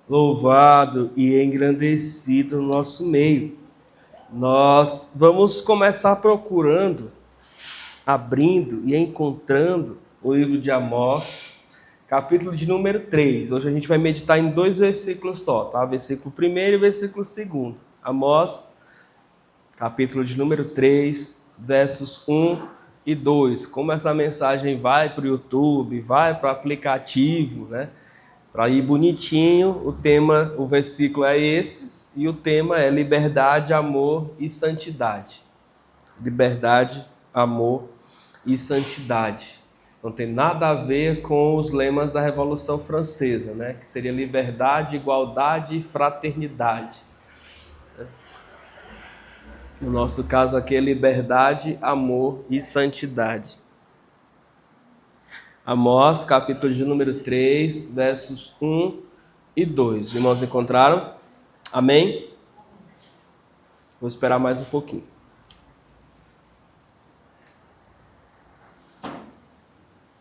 louvado e engrandecido no nosso meio. Nós vamos começar procurando, abrindo e encontrando o livro de Amós, capítulo de número 3. Hoje a gente vai meditar em 2 versículos só, tá? Versículo 1 e versículo 2. Amós, capítulo de número 3, versos 1 e 2. Como essa mensagem vai para o YouTube, vai para o aplicativo, né? Para ir bonitinho, o versículo é esses, e o tema é liberdade, amor e santidade. Liberdade, amor e santidade. Não tem nada a ver com os lemas da Revolução Francesa, né? Que seria liberdade, igualdade e fraternidade. No nosso caso aqui é liberdade, amor e santidade. Amós, capítulo de número 3, versos 1 e 2. Os irmãos encontraram? Amém? Vou esperar mais um pouquinho.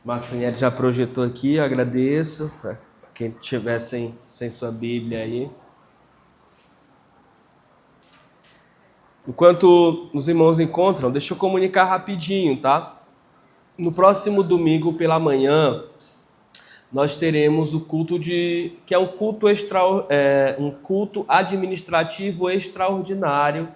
Marcos Daniel já projetou aqui, eu agradeço. Para quem estiver sem sua Bíblia aí. Enquanto os irmãos encontram, deixa eu comunicar rapidinho, tá? No próximo domingo pela manhã, nós teremos o culto que é um culto administrativo extraordinário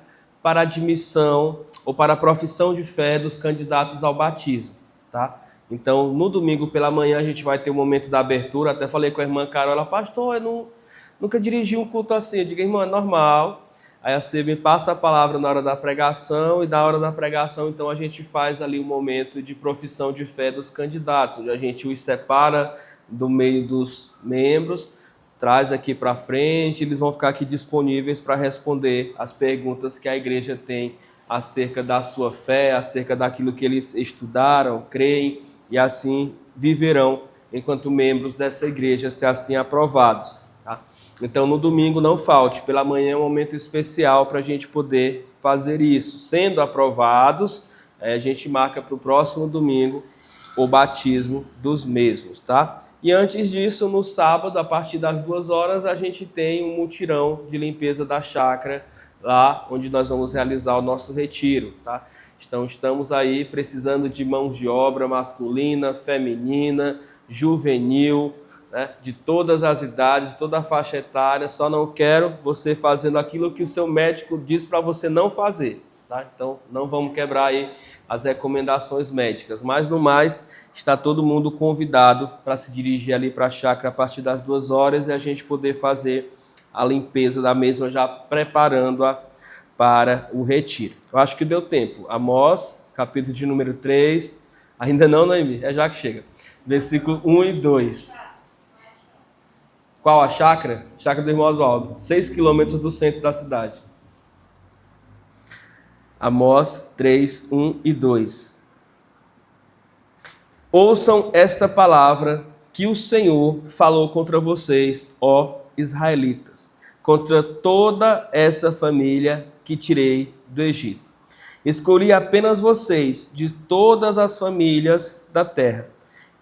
para admissão ou para a profissão de fé dos candidatos ao batismo, tá? Então, no domingo pela manhã, a gente vai ter o momento da abertura. Até falei com a irmã Carola, pastor, eu nunca dirigi um culto assim. Eu digo, irmã, é normal. Aí você me passa a palavra na hora da pregação, e na hora da pregação, então, a gente faz ali um momento de profissão de fé dos candidatos, onde a gente os separa do meio dos membros, traz aqui para frente, eles vão ficar aqui disponíveis para responder as perguntas que a igreja tem acerca da sua fé, acerca daquilo que eles estudaram, creem, e assim viverão enquanto membros dessa igreja, se assim aprovados. Então, no domingo, não falte. Pela manhã é um momento especial para a gente poder fazer isso. Sendo aprovados, a gente marca para o próximo domingo o batismo dos mesmos, tá? E antes disso, no sábado, a partir das 2 horas, a gente tem um mutirão de limpeza da chácara, lá onde nós vamos realizar o nosso retiro, tá? Então, estamos aí precisando de mãos de obra masculina, feminina, juvenil, né, de todas as idades, toda a faixa etária. Só não quero você fazendo aquilo que o seu médico diz para você não fazer, tá? Então, não vamos quebrar aí as recomendações médicas. Mas, no mais, está todo mundo convidado para se dirigir ali para a chácara a partir das 2 horas e a gente poder fazer a limpeza da mesma, já preparando-a para o retiro. Eu acho que deu tempo. Amós, capítulo de número 3. Ainda não, Noemi? É já que chega. Versículo 1 e 2. Qual a chácara? Chácara do irmão Oswaldo. 6 quilômetros do centro da cidade. Amós 3, 1 e 2. Ouçam esta palavra que o Senhor falou contra vocês, ó israelitas, contra toda essa família que tirei do Egito. Escolhi apenas vocês de todas as famílias da terra,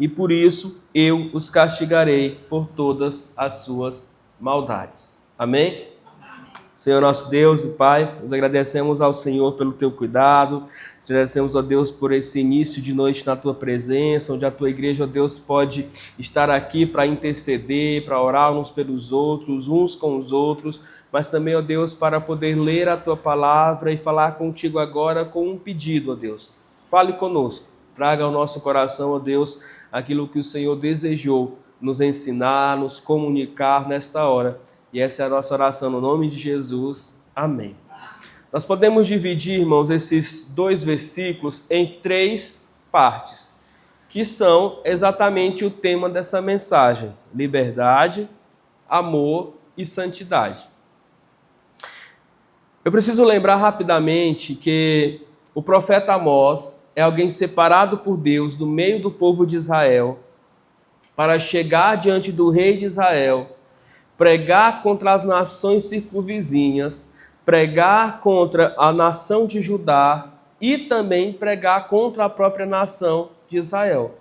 e por isso eu os castigarei por todas as suas maldades. Amém? Senhor nosso Deus e Pai, nós agradecemos ao Senhor pelo Teu cuidado, nós agradecemos, ó Deus, por esse início de noite na Tua presença, onde a Tua igreja, ó Deus, pode estar aqui para interceder, para orar uns pelos outros, uns com os outros, mas também, ó Deus, para poder ler a Tua palavra e falar contigo agora com um pedido, ó Deus. Fale conosco, traga ao nosso coração, ó Deus, aquilo que o Senhor desejou nos ensinar, nos comunicar nesta hora. E essa é a nossa oração no nome de Jesus. Amém. Nós podemos dividir, irmãos, esses 2 versículos em 3 partes, que são exatamente o tema dessa mensagem: liberdade, amor e santidade. Eu preciso lembrar rapidamente que o profeta Amós é alguém separado por Deus do meio do povo de Israel para chegar diante do rei de Israel, pregar contra as nações circunvizinhas, pregar contra a nação de Judá e também pregar contra a própria nação de Israel.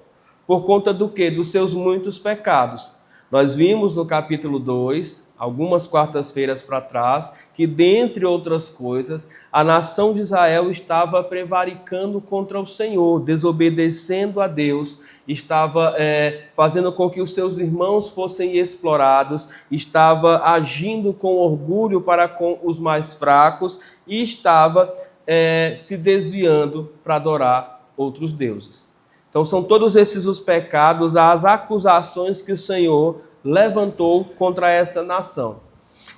Por conta do quê? Dos seus muitos pecados. Nós vimos no capítulo 2, algumas quartas-feiras para trás, que, dentre outras coisas, a nação de Israel estava prevaricando contra o Senhor, desobedecendo a Deus, estava fazendo com que os seus irmãos fossem explorados, estava agindo com orgulho para com os mais fracos e estava se desviando para adorar outros deuses. Então são todos esses os pecados, as acusações que o Senhor levantou contra essa nação.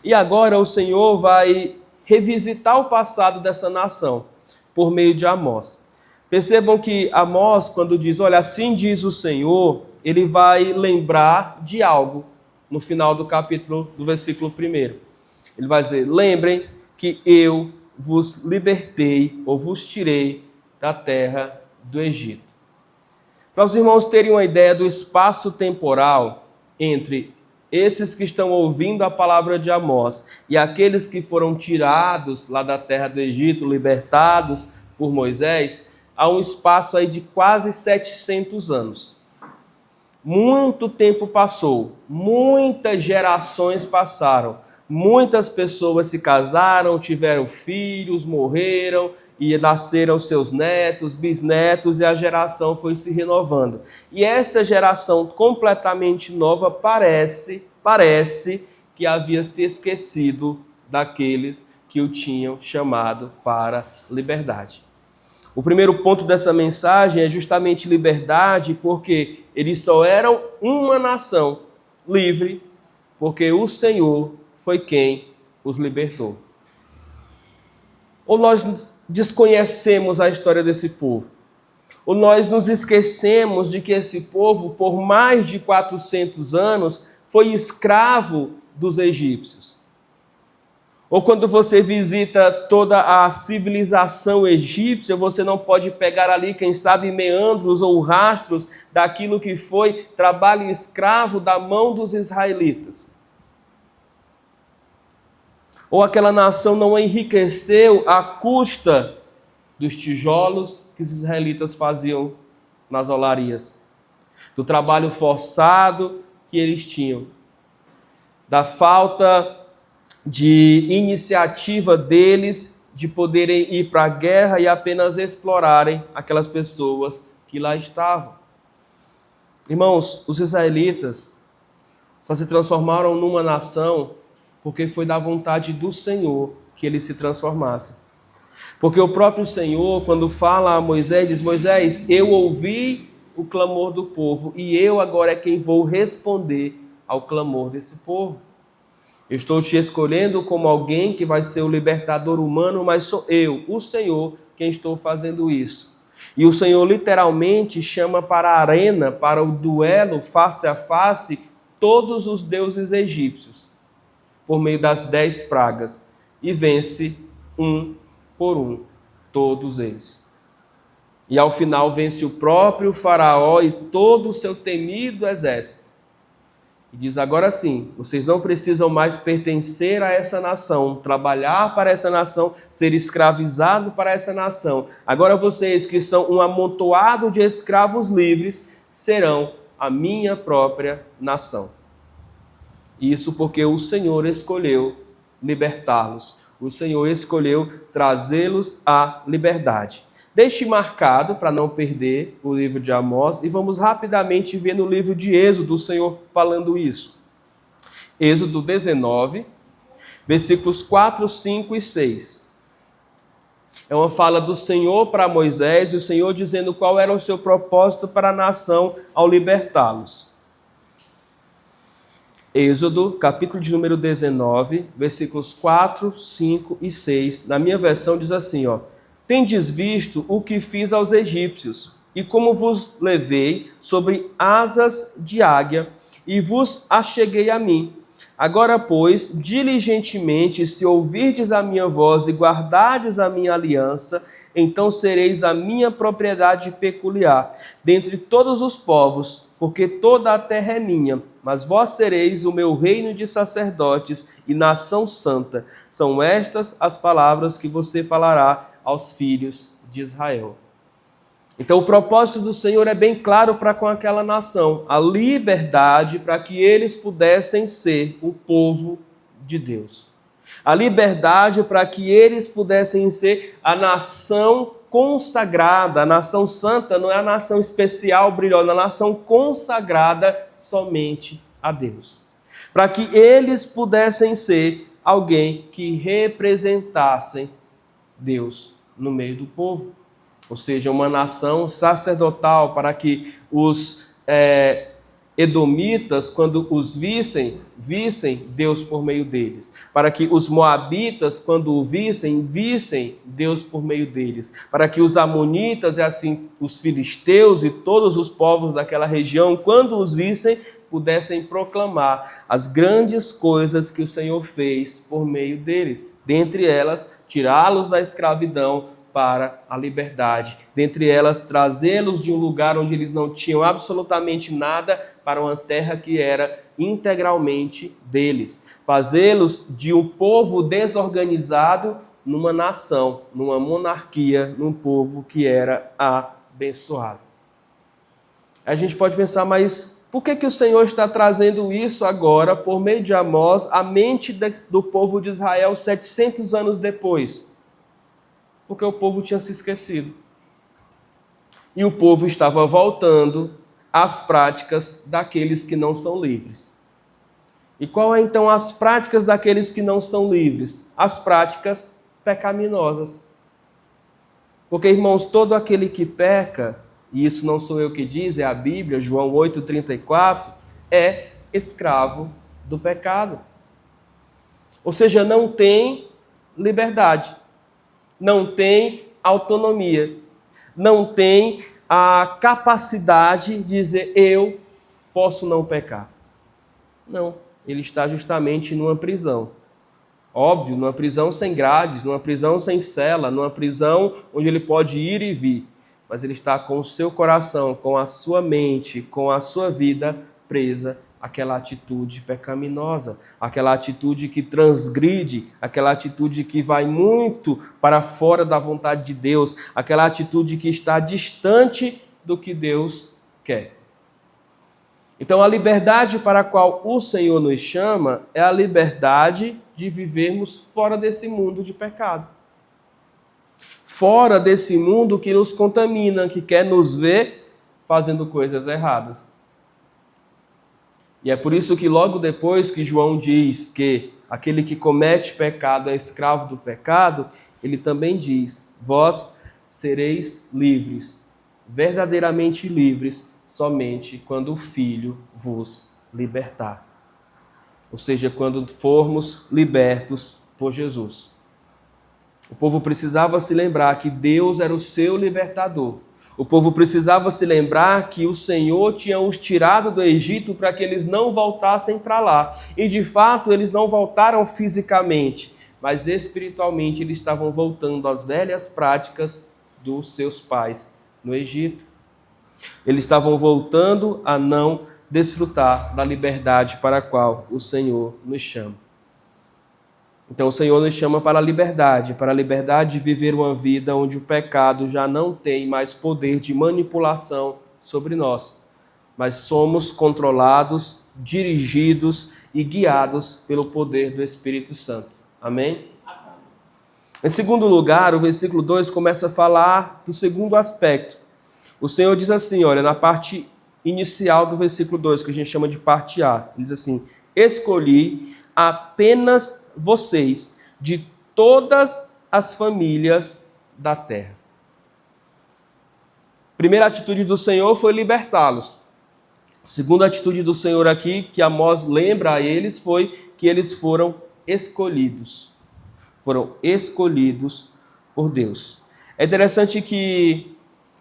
E agora o Senhor vai revisitar o passado dessa nação por meio de Amós. Percebam que Amós, quando diz, olha, assim diz o Senhor, ele vai lembrar de algo no final do capítulo, do versículo 1. Ele vai dizer, lembrem que eu vos libertei ou vos tirei da terra do Egito. Para os irmãos terem uma ideia do espaço temporal entre esses que estão ouvindo a palavra de Amós e aqueles que foram tirados lá da terra do Egito, libertados por Moisés, há um espaço aí de quase 700 anos. Muito tempo passou, muitas gerações passaram, muitas pessoas se casaram, tiveram filhos, morreram, e nasceram seus netos, bisnetos, e a geração foi se renovando. E essa geração completamente nova parece que havia se esquecido daqueles que o tinham chamado para liberdade. O primeiro ponto dessa mensagem é justamente liberdade, porque eles só eram uma nação livre, porque o Senhor foi quem os libertou. Ou nós desconhecemos a história desse povo, ou nós nos esquecemos de que esse povo, por mais de 400 anos, foi escravo dos egípcios. Ou quando você visita toda a civilização egípcia, você não pode pegar ali, quem sabe, meandros ou rastros daquilo que foi trabalho escravo da mão dos israelitas. Ou aquela nação não enriqueceu à custa dos tijolos que os israelitas faziam nas olarias, do trabalho forçado que eles tinham, da falta de iniciativa deles de poderem ir para a guerra e apenas explorarem aquelas pessoas que lá estavam. Irmãos, os israelitas só se transformaram numa nação porque foi da vontade do Senhor que eles se transformassem. Porque o próprio Senhor, quando fala a Moisés, diz, Moisés, eu ouvi o clamor do povo e eu agora é quem vou responder ao clamor desse povo. Eu estou te escolhendo como alguém que vai ser o libertador humano, mas sou eu, o Senhor, quem estou fazendo isso. E o Senhor literalmente chama para a arena, para o duelo face a face, todos os deuses egípcios, por meio das 10 pragas, e vence um por um, todos eles. E ao final vence o próprio faraó e todo o seu temido exército. E diz, agora sim, vocês não precisam mais pertencer a essa nação, trabalhar para essa nação, ser escravizado para essa nação. Agora vocês que são um amontoado de escravos livres, serão a minha própria nação. Isso porque o Senhor escolheu libertá-los. O Senhor escolheu trazê-los à liberdade. Deixe marcado, para não perder, o livro de Amós, e vamos rapidamente ver no livro de Êxodo o Senhor falando isso. Êxodo 19, versículos 4, 5 e 6. É uma fala do Senhor para Moisés, e o Senhor dizendo qual era o seu propósito para a nação ao libertá-los. Êxodo, capítulo de número 19, versículos 4, 5 e 6. Na minha versão diz assim, tendes visto o que fiz aos egípcios, e como vos levei sobre asas de águia, e vos acheguei a mim. Agora, pois, diligentemente, se ouvirdes a minha voz e guardardes a minha aliança, então sereis a minha propriedade peculiar, dentre todos os povos, porque toda a terra é minha, mas vós sereis o meu reino de sacerdotes e nação santa. São estas as palavras que você falará aos filhos de Israel. Então o propósito do Senhor é bem claro para com aquela nação, a liberdade para que eles pudessem ser o povo de Deus. A liberdade para que eles pudessem ser a nação consagrada. A nação santa não é a nação especial, brilhosa, a nação consagrada somente a Deus. Para que eles pudessem ser alguém que representassem Deus no meio do povo. Ou seja, uma nação sacerdotal, para que os edomitas, quando os vissem Deus por meio deles. Para que os moabitas, quando o vissem Deus por meio deles. Para que os amonitas e assim os filisteus e todos os povos daquela região, quando os vissem, pudessem proclamar as grandes coisas que o Senhor fez por meio deles. Dentre elas, tirá-los da escravidão para a liberdade. Dentre elas, trazê-los de um lugar onde eles não tinham absolutamente nada para uma terra que era integralmente deles. Fazê-los de um povo desorganizado numa nação, numa monarquia, num povo que era abençoado. A gente pode pensar, mas por que o Senhor está trazendo isso agora, por meio de Amós, à mente do povo de Israel 700 anos depois? Porque o povo tinha se esquecido. E o povo estava voltando às práticas daqueles que não são livres. E qual é então as práticas daqueles que não são livres? As práticas pecaminosas. Porque, irmãos, todo aquele que peca, e isso não sou eu que diz, é a Bíblia, João 8,34, é escravo do pecado. Ou seja, não tem liberdade. Não tem autonomia, não tem a capacidade de dizer, eu posso não pecar. Não, ele está justamente numa prisão. Óbvio, numa prisão sem grades, numa prisão sem cela, numa prisão onde ele pode ir e vir. Mas ele está com o seu coração, com a sua mente, com a sua vida presa àquela atitude pecaminosa, aquela atitude que transgride, aquela atitude que vai muito para fora da vontade de Deus, aquela atitude que está distante do que Deus quer. Então a liberdade para a qual o Senhor nos chama é a liberdade de vivermos fora desse mundo de pecado. Fora desse mundo que nos contamina, que quer nos ver fazendo coisas erradas. E é por isso que logo depois que João diz que aquele que comete pecado é escravo do pecado, ele também diz, vós sereis livres, verdadeiramente livres, somente quando o Filho vos libertar. Ou seja, quando formos libertos por Jesus. O povo precisava se lembrar que Deus era o seu libertador. O povo precisava se lembrar que o Senhor tinha os tirado do Egito para que eles não voltassem para lá. E de fato eles não voltaram fisicamente, mas espiritualmente eles estavam voltando às velhas práticas dos seus pais no Egito. Eles estavam voltando a não desfrutar da liberdade para a qual o Senhor nos chama. Então o Senhor nos chama para a liberdade de viver uma vida onde o pecado já não tem mais poder de manipulação sobre nós, mas somos controlados, dirigidos e guiados pelo poder do Espírito Santo. Amém? Em segundo lugar, o versículo 2 começa a falar do segundo aspecto. O Senhor diz assim, olha, na parte inicial do versículo 2, que a gente chama de parte A, ele diz assim, escolhi apenas vocês de todas as famílias da terra. Primeira atitude do Senhor foi libertá-los. Segunda atitude do Senhor aqui, que Amós lembra a eles, foi que eles foram escolhidos. Foram escolhidos por Deus. É interessante que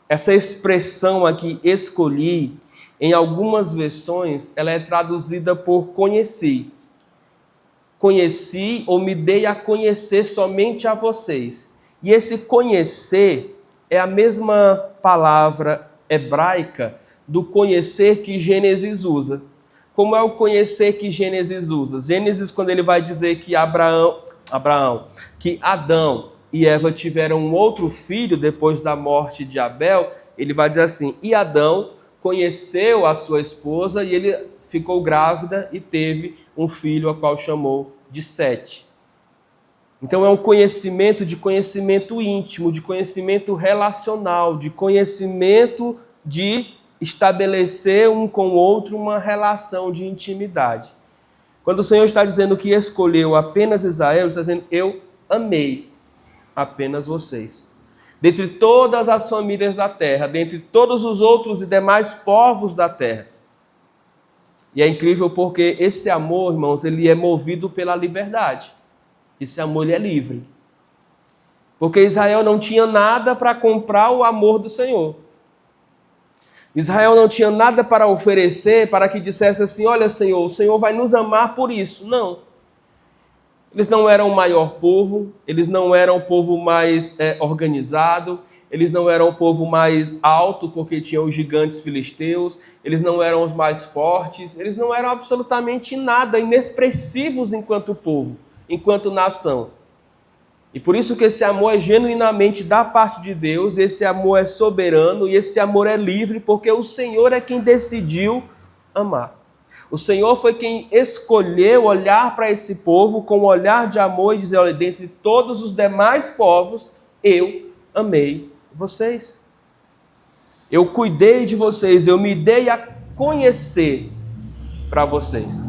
essa expressão aqui, escolhi, em algumas versões, ela é traduzida por conheci. Conheci ou me dei a conhecer somente a vocês. E esse conhecer é a mesma palavra hebraica do conhecer que Gênesis usa. Como é o conhecer que Gênesis usa? Gênesis, quando ele vai dizer que que Adão e Eva tiveram um outro filho depois da morte de Abel, ele vai dizer assim: e Adão conheceu a sua esposa e ele ficou grávida e teve um filho, a qual chamou de Sete. Então é um conhecimento íntimo, de conhecimento relacional, de conhecimento de estabelecer um com o outro uma relação de intimidade. Quando o Senhor está dizendo que escolheu apenas Israel, ele está dizendo: eu amei apenas vocês. Dentre todas as famílias da terra, dentre todos os outros e demais povos da terra. E é incrível porque esse amor, irmãos, ele é movido pela liberdade. Esse amor, ele é livre. Porque Israel não tinha nada para comprar o amor do Senhor. Israel não tinha nada para oferecer para que dissesse assim: olha, Senhor, o Senhor vai nos amar por isso. Não. Eles não eram o maior povo, eles não eram o povo mais organizado, eles não eram o povo mais alto porque tinham os gigantes filisteus, eles não eram os mais fortes, eles não eram absolutamente nada, inexpressivos enquanto povo, enquanto nação. E por isso que esse amor é genuinamente da parte de Deus, esse amor é soberano e esse amor é livre, porque o Senhor é quem decidiu amar. O Senhor foi quem escolheu olhar para esse povo com um olhar de amor e dizer: olha, dentre todos os demais povos, eu amei vocês. Eu cuidei de vocês, eu me dei a conhecer para vocês.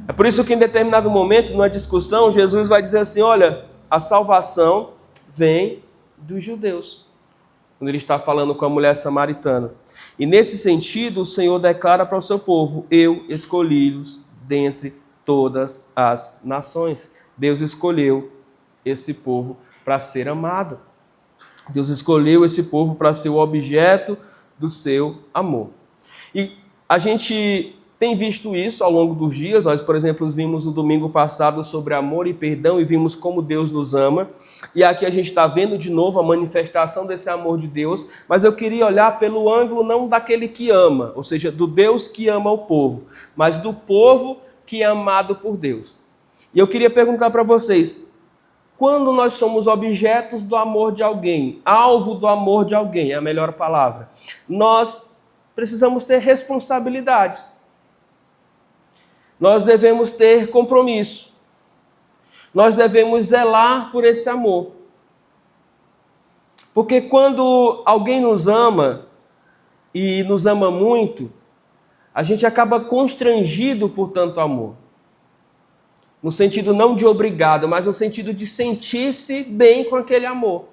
É por isso que em determinado momento, numa discussão, Jesus vai dizer assim: olha, a salvação vem dos judeus. Quando ele está falando com a mulher samaritana. E nesse sentido, o Senhor declara para o seu povo: eu escolhi-los dentre todas as nações. Deus escolheu esse povo para ser amado. Deus escolheu esse povo para ser o objeto do seu amor. E a gente tem visto isso ao longo dos dias. Nós, por exemplo, vimos no domingo passado sobre amor e perdão e vimos como Deus nos ama. E aqui a gente está vendo de novo a manifestação desse amor de Deus, mas eu queria olhar pelo ângulo não daquele que ama, ou seja, do Deus que ama o povo, mas do povo que é amado por Deus. E eu queria perguntar para vocês: quando nós somos objetos do amor de alguém, alvo do amor de alguém, é a melhor palavra, nós precisamos ter responsabilidades. Nós devemos ter compromisso. Nós devemos zelar por esse amor. Porque quando alguém nos ama, e nos ama muito, a gente acaba constrangido por tanto amor. No sentido não de obrigado, mas no sentido de sentir-se bem com aquele amor.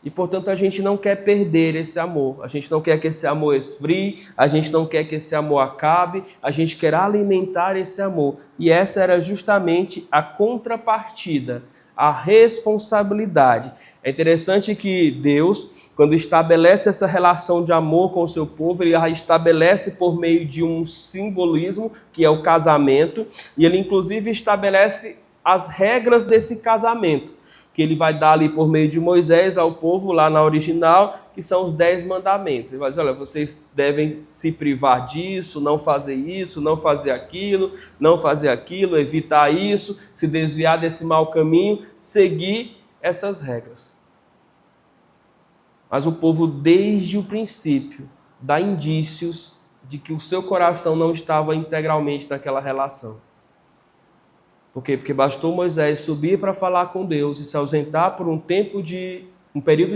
E, portanto, a gente não quer perder esse amor. A gente não quer que esse amor esfrie, a gente não quer que esse amor acabe, a gente quer alimentar esse amor. E essa era justamente a contrapartida, a responsabilidade. É interessante que Deus, quando estabelece essa relação de amor com o seu povo, ele a estabelece por meio de um simbolismo, que é o casamento, e ele inclusive estabelece as regras desse casamento, que ele vai dar ali por meio de Moisés ao povo, lá na original, que são os 10 mandamentos. Ele vai dizer: olha, vocês devem se privar disso, não fazer isso, não fazer aquilo, evitar isso, se desviar desse mau caminho, seguir essas regras. Mas o povo, desde o princípio, dá indícios de que o seu coração não estava integralmente naquela relação. Por quê? Porque bastou Moisés subir para falar com Deus e se ausentar por um período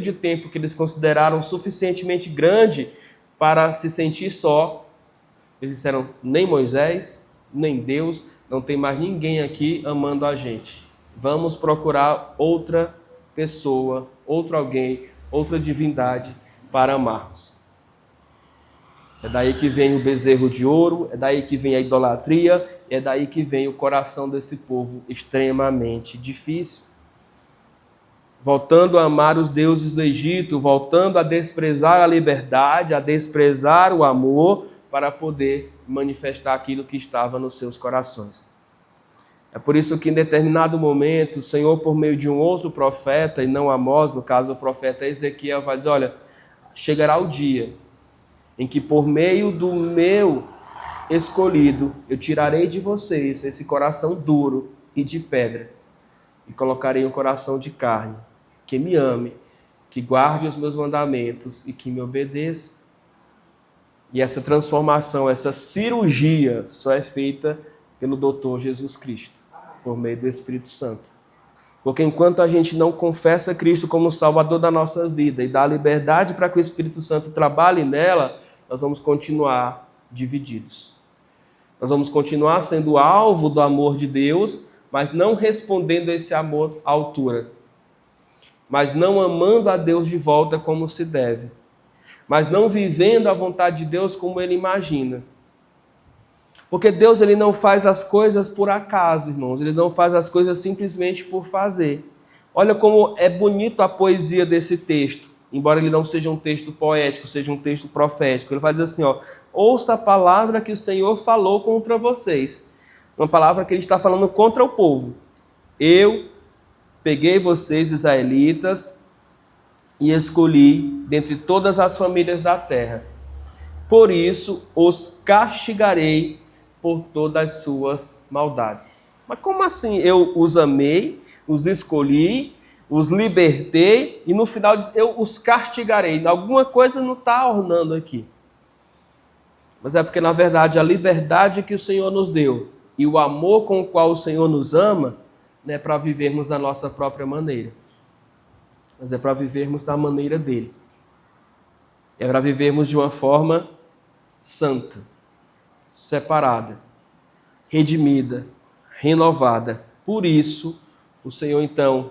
de tempo que eles consideraram suficientemente grande para se sentir só. Eles disseram: nem Moisés, nem Deus, não tem mais ninguém aqui amando a gente. Vamos procurar outra pessoa, outro alguém, outra divindade para amarmos. É daí que vem o bezerro de ouro, é daí que vem a idolatria, é daí que vem o coração desse povo extremamente difícil. Voltando a amar os deuses do Egito, voltando a desprezar a liberdade, a desprezar o amor, para poder manifestar aquilo que estava nos seus corações. É por isso que em determinado momento, o Senhor, por meio de um outro profeta, e não Amós, no caso o profeta Ezequiel, vai dizer: olha, chegará o dia em que por meio do meu escolhido, eu tirarei de vocês esse coração duro e de pedra, e colocarei um coração de carne, que me ame, que guarde os meus mandamentos e que me obedeça. E essa transformação, essa cirurgia só é feita pelo doutor Jesus Cristo, por meio do Espírito Santo. Porque enquanto a gente não confessa Cristo como Salvador da nossa vida e dá liberdade para que o Espírito Santo trabalhe nela, nós vamos continuar divididos. Nós vamos continuar sendo alvo do amor de Deus, mas não respondendo a esse amor à altura. Mas não amando a Deus de volta como se deve. Mas não vivendo a vontade de Deus como Ele imagina. Porque Deus, Ele não faz as coisas por acaso, irmãos. Ele não faz as coisas simplesmente por fazer. Olha como é bonito a poesia desse texto. Embora ele não seja um texto poético, seja um texto profético. Ele vai dizer assim, ouça a palavra que o Senhor falou contra vocês. Uma palavra que ele está falando contra o povo. Eu peguei vocês, israelitas, e escolhi dentre todas as famílias da terra. Por isso os castigarei por todas as suas maldades. Mas como assim? Eu os amei, os escolhi, os libertei e no final diz, eu os castigarei. Alguma coisa não está ornando aqui. Mas é porque na verdade a liberdade que o Senhor nos deu e o amor com o qual o Senhor nos ama, não é para vivermos da nossa própria maneira. Mas é para vivermos da maneira dele. É para vivermos de uma forma santa, separada, redimida, renovada. Por isso, o Senhor, então,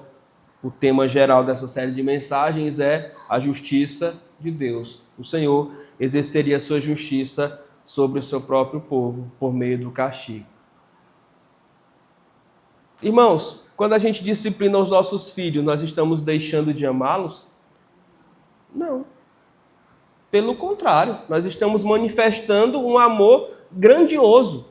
o tema geral dessa série de mensagens é a justiça de Deus. O Senhor exerceria a sua justiça sobre o seu próprio povo por meio do castigo. Irmãos, quando a gente disciplina os nossos filhos, nós estamos deixando de amá-los? Não. Pelo contrário, nós estamos manifestando um amor grandioso.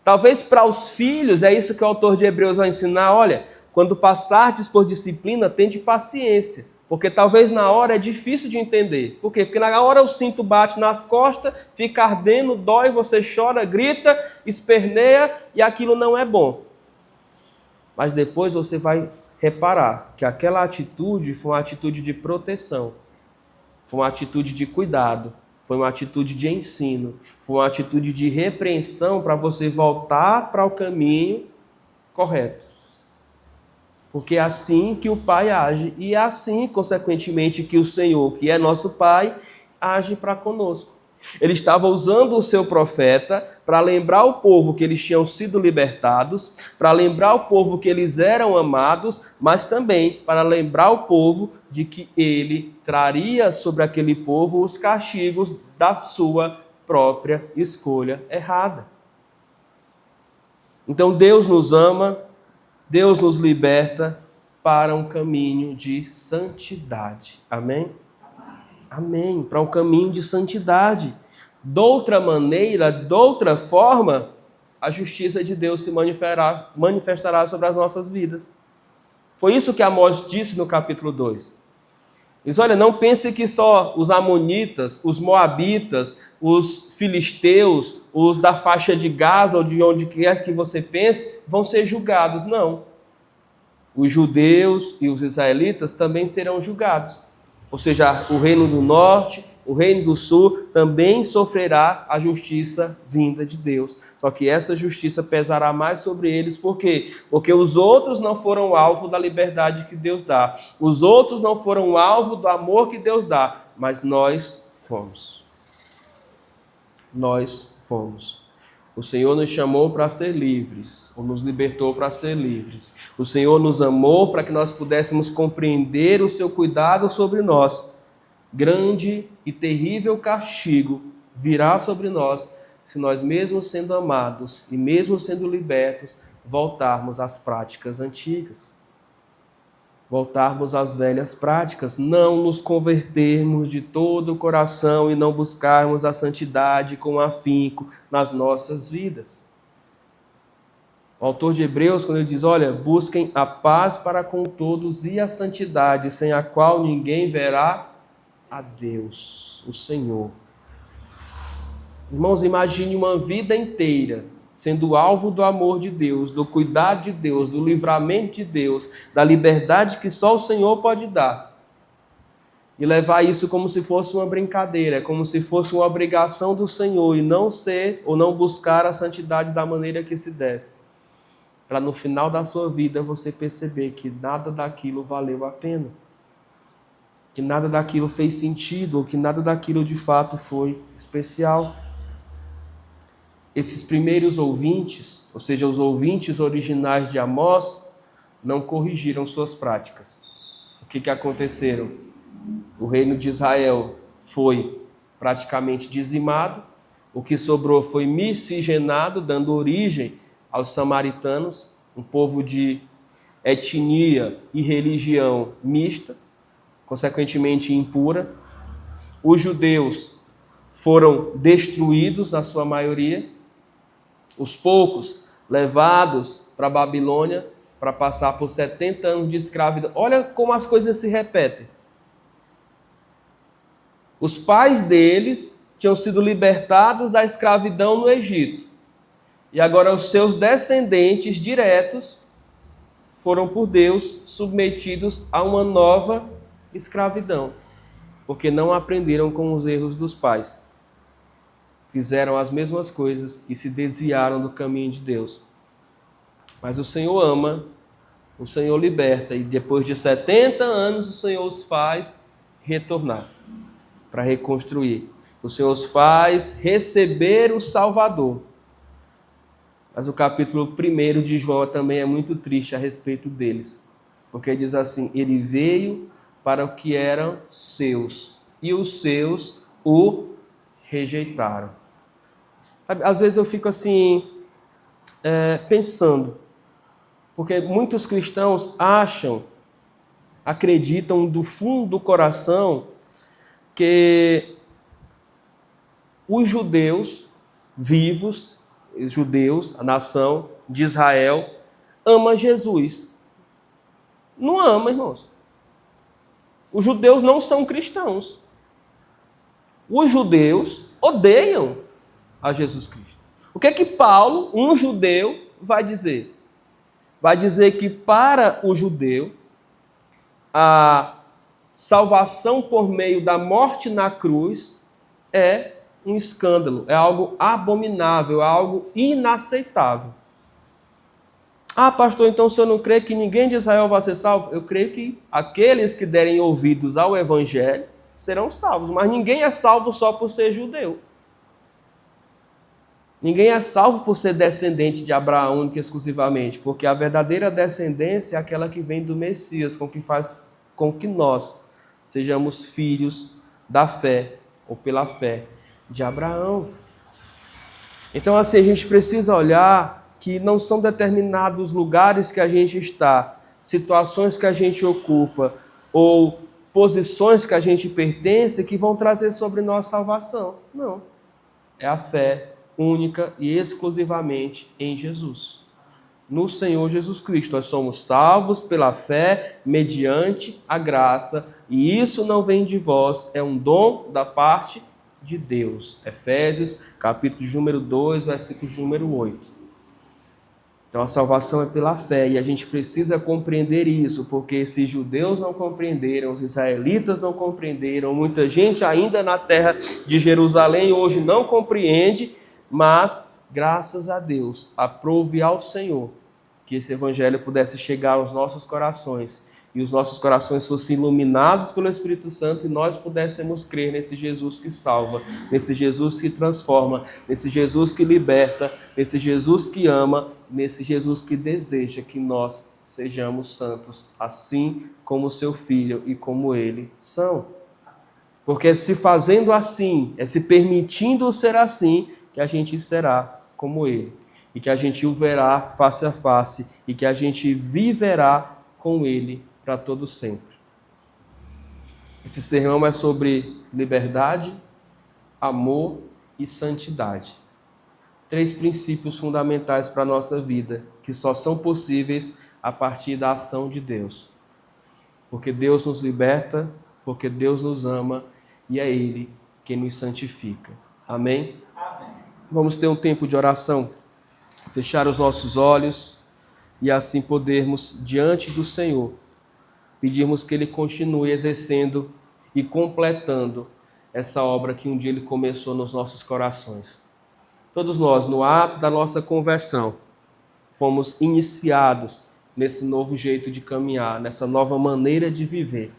Talvez para os filhos, é isso que o autor de Hebreus vai ensinar, olha, quando passardes por disciplina, tende paciência. Porque talvez na hora é difícil de entender. Por quê? Porque na hora o cinto bate nas costas, fica ardendo, dói, você chora, grita, esperneia e aquilo não é bom. Mas depois você vai reparar que aquela atitude foi uma atitude de proteção, foi uma atitude de cuidado, foi uma atitude de ensino, foi uma atitude de repreensão para você voltar para o caminho correto. Porque é assim que o Pai age e é assim, consequentemente, que o Senhor, que é nosso Pai, age para conosco. Ele estava usando o seu profeta para lembrar o povo que eles tinham sido libertados, para lembrar o povo que eles eram amados, mas também para lembrar o povo de que ele traria sobre aquele povo os castigos da sua própria escolha errada. Então Deus nos ama, Deus nos liberta para um caminho de santidade. Amém? Amém. Para um caminho de santidade. De outra maneira, de outra forma, a justiça de Deus se manifestará sobre as nossas vidas. Foi isso que Amós disse no capítulo 2. Diz, olha, não pense que só os amonitas, os moabitas, os filisteus, os da faixa de Gaza ou de onde quer que você pense, vão ser julgados. Não. Os judeus e os israelitas também serão julgados. Ou seja, o reino do norte, o reino do sul também sofrerá a justiça vinda de Deus. Só que essa justiça pesará mais sobre eles. Por quê? Porque os outros não foram alvo da liberdade que Deus dá. Os outros não foram alvo do amor que Deus dá. Mas nós fomos. Nós fomos. O Senhor nos chamou para ser livres, ou nos libertou para ser livres. O Senhor nos amou para que nós pudéssemos compreender o seu cuidado sobre nós. Grande e terrível castigo virá sobre nós se nós, mesmo sendo amados e mesmo sendo libertos, voltarmos às práticas antigas. Voltarmos às velhas práticas, não nos convertermos de todo o coração e não buscarmos a santidade com afinco nas nossas vidas. O autor de Hebreus, quando ele diz, olha, busquem a paz para com todos e a santidade, sem a qual ninguém verá a Deus, o Senhor. Irmãos, imagine uma vida inteira sendo alvo do amor de Deus, do cuidado de Deus, do livramento de Deus, da liberdade que só o Senhor pode dar. e levar isso como se fosse uma brincadeira, como se fosse uma obrigação do Senhor e não ser ou não buscar a santidade da maneira que se deve. Para no final da sua vida você perceber que nada daquilo valeu a pena. Que nada daquilo fez sentido, ou que nada daquilo de fato foi especial. Esses primeiros ouvintes, ou seja, os ouvintes originais de Amós, não corrigiram suas práticas. O que aconteceram? O reino de Israel foi praticamente dizimado, o que sobrou foi miscigenado, dando origem aos samaritanos, um povo de etnia e religião mista, consequentemente impura. Os judeus foram destruídos, na sua maioria. Os poucos levados para a Babilônia para passar por 70 anos de escravidão. Olha como as coisas se repetem. Os pais deles tinham sido libertados da escravidão no Egito. E agora os seus descendentes diretos foram por Deus submetidos a uma nova escravidão, porque não aprenderam com os erros dos pais. Fizeram as mesmas coisas e se desviaram do caminho de Deus. Mas o Senhor ama, o Senhor liberta, e depois de 70 anos o Senhor os faz retornar para reconstruir. O Senhor os faz receber o Salvador. Mas o capítulo 1 de João também é muito triste a respeito deles, porque diz assim: ele veio para o que eram seus, e os seus o rejeitaram. Sabe, às vezes eu fico assim, pensando, porque muitos cristãos acreditam do fundo do coração que os judeus vivos, os judeus, a nação de Israel, ama Jesus. Não ama, irmãos. Os judeus não são cristãos. Os judeus odeiam a Jesus Cristo. O que é que Paulo, um judeu, vai dizer? Vai dizer que para o judeu, a salvação por meio da morte na cruz é um escândalo, é algo abominável, é algo inaceitável. Ah, pastor, então o senhor não crê que ninguém de Israel vai ser salvo? Eu creio que aqueles que derem ouvidos ao Evangelho serão salvos, mas ninguém é salvo só por ser judeu. Ninguém é salvo por ser descendente de Abraão única e exclusivamente, porque a verdadeira descendência é aquela que vem do Messias, com que faz com que nós sejamos filhos da fé, ou pela fé de Abraão. Então, assim, a gente precisa olhar que não são determinados lugares que a gente está, situações que a gente ocupa, ou posições que a gente pertence que vão trazer sobre nós salvação. Não. É a fé única e exclusivamente em Jesus. No Senhor Jesus Cristo. Nós somos salvos pela fé, mediante a graça, e isso não vem de vós, é um dom da parte de Deus. Efésios, capítulo de número 2, versículo de número 8. Então a salvação é pela fé, e a gente precisa compreender isso, porque se judeus não compreenderam, os israelitas não compreenderam, muita gente ainda na terra de Jerusalém hoje não compreende, mas graças a Deus, aprove ao Senhor que esse evangelho pudesse chegar aos nossos corações, e os nossos corações fossem iluminados pelo Espírito Santo e nós pudéssemos crer nesse Jesus que salva, nesse Jesus que transforma, nesse Jesus que liberta, nesse Jesus que ama, nesse Jesus que deseja que nós sejamos santos, assim como seu Filho e como Ele são. Porque se fazendo assim, se permitindo ser assim, que a gente será como Ele, e que a gente o verá face a face, e que a gente viverá com Ele para todo sempre. Esse sermão é sobre liberdade, amor e santidade. 3 princípios fundamentais para a nossa vida, que só são possíveis a partir da ação de Deus. Porque Deus nos liberta, porque Deus nos ama, e é Ele quem nos santifica. Amém? Amém. Vamos ter um tempo de oração, fechar os nossos olhos e assim podermos, diante do Senhor, pedirmos que Ele continue exercendo e completando essa obra que um dia Ele começou nos nossos corações. Todos nós, no ato da nossa conversão, fomos iniciados nesse novo jeito de caminhar, nessa nova maneira de viver.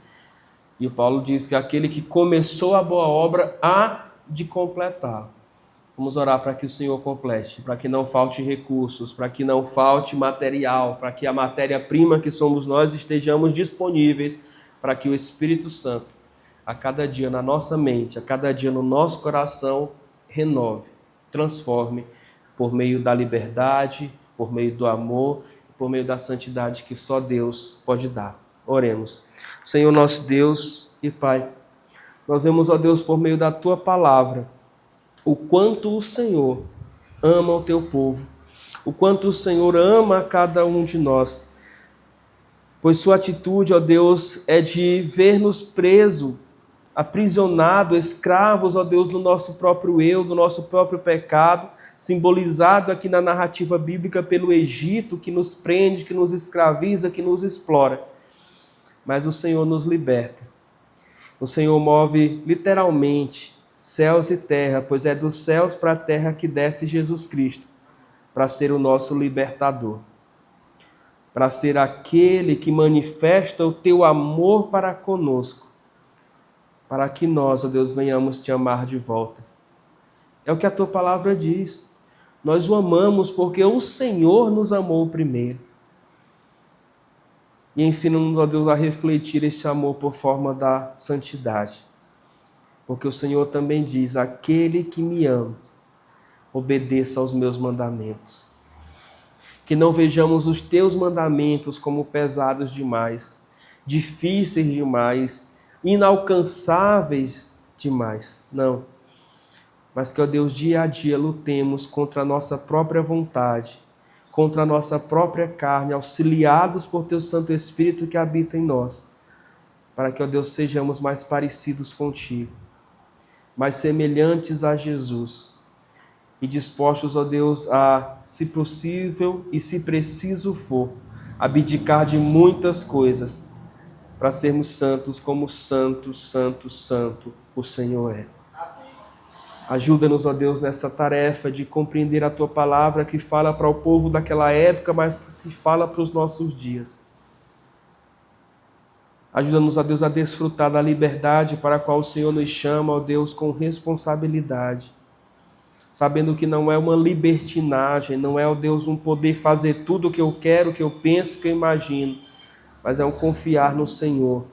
E o Paulo diz que aquele que começou a boa obra há de completar. Vamos orar para que o Senhor complete, para que não falte recursos, para que não falte material, para que a matéria-prima que somos nós estejamos disponíveis, para que o Espírito Santo, a cada dia na nossa mente, a cada dia no nosso coração, renove, transforme por meio da liberdade, por meio do amor, por meio da santidade que só Deus pode dar. Oremos. Senhor nosso Deus e Pai, nós vemos, ó Deus, por meio da Tua palavra, o quanto o Senhor ama o Teu povo, o quanto o Senhor ama a cada um de nós, pois Sua atitude, ó Deus, é de ver-nos preso, aprisionado, escravos, ó Deus, do nosso próprio eu, do nosso próprio pecado, simbolizado aqui na narrativa bíblica pelo Egito, que nos prende, que nos escraviza, que nos explora. Mas o Senhor nos liberta. O Senhor move literalmente céus e terra, pois é dos céus para a terra que desce Jesus Cristo, para ser o nosso libertador, para ser aquele que manifesta o teu amor para conosco, para que nós, ó Deus, venhamos te amar de volta. É o que a tua palavra diz. Nós o amamos porque o Senhor nos amou primeiro. E ensina-nos, ó Deus, a refletir esse amor por forma da santidade. Porque o Senhor também diz, aquele que me ama, obedeça aos meus mandamentos. Que não vejamos os teus mandamentos como pesados demais, difíceis demais, inalcançáveis demais. Não. Mas que, ó Deus, dia a dia lutemos contra a nossa própria vontade, contra a nossa própria carne, auxiliados por Teu Santo Espírito que habita em nós, para que, ó Deus, sejamos mais parecidos contigo, mais semelhantes a Jesus e dispostos, ó Deus, a, se possível e se preciso for, abdicar de muitas coisas para sermos santos como santo, santo, santo o Senhor é. Ajuda-nos, ó Deus, nessa tarefa de compreender a Tua palavra que fala para o povo daquela época, mas que fala para os nossos dias. Ajuda-nos, ó Deus, a desfrutar da liberdade para a qual o Senhor nos chama, ó Deus, com responsabilidade. Sabendo que não é uma libertinagem, não é, ó Deus, um poder fazer tudo o que eu quero, o que eu penso, o que eu imagino, mas é um confiar no Senhor,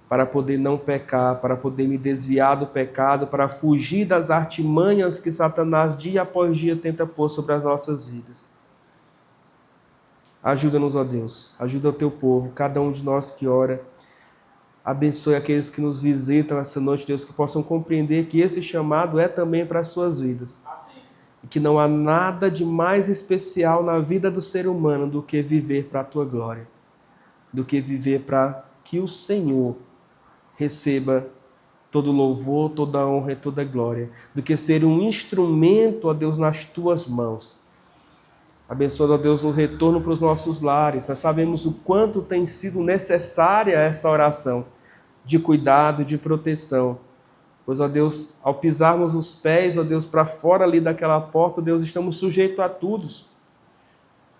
para poder não pecar, para poder me desviar do pecado, para fugir das artimanhas que Satanás dia após dia tenta pôr sobre as nossas vidas. Ajuda-nos, ó Deus, ajuda o Teu povo, cada um de nós que ora. Abençoe aqueles que nos visitam essa noite, Deus, que possam compreender que esse chamado é também para as suas vidas. E que não há nada de mais especial na vida do ser humano do que viver para a Tua glória, do que viver para que o Senhor receba todo louvor, toda honra e toda glória, do que ser um instrumento, ó Deus, nas Tuas mãos. Abençoa, ó Deus, o retorno para os nossos lares. Nós sabemos o quanto tem sido necessária essa oração de cuidado, de proteção. Pois, ó Deus, ao pisarmos os pés, ó Deus, para fora ali daquela porta, ó Deus, estamos sujeitos a tudo.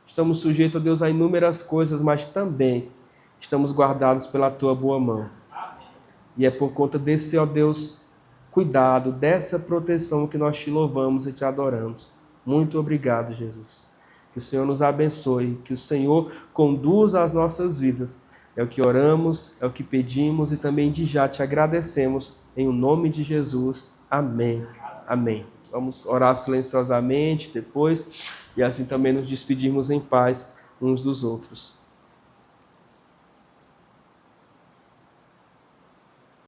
Estamos sujeitos, ó Deus, a inúmeras coisas, mas também estamos guardados pela Tua boa mão. E é por conta desse, ó Deus, cuidado, dessa proteção que nós Te louvamos e Te adoramos. Muito obrigado, Jesus. Que o Senhor nos abençoe, que o Senhor conduza as nossas vidas. É o que oramos, é o que pedimos e também de já Te agradecemos. Em nome de Jesus. Amém. Amém. Vamos orar silenciosamente depois e assim também nos despedirmos em paz uns dos outros.